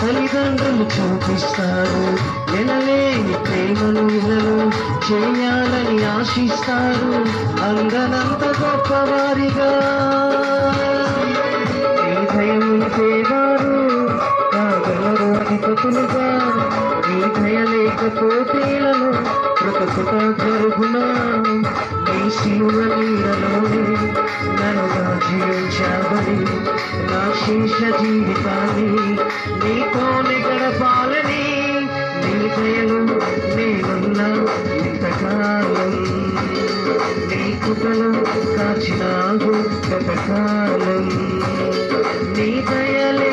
తల్లిదండ్రులు చూపిస్తారు, ఎనలేని ప్రేమను ఇళ్ళను చేయాలని ఆశిస్తారు. అందనంత గొప్పవారిగా నీ దయముంటేవారు కాగలరు అధిపతులుగా. నీ దయ లేకపోతేలను బ్రతుకుట జరుగునా. నీ శిలువ నీడలోనే నన్నుగా జీవించావని, నా శేష జీవితాన్ని నీతోనే గడపాలని. నీ దయలు నేనున్నా ఇంతకాలం, నీ కృపలో కాచినాగు గతకాలం. నీ దయలే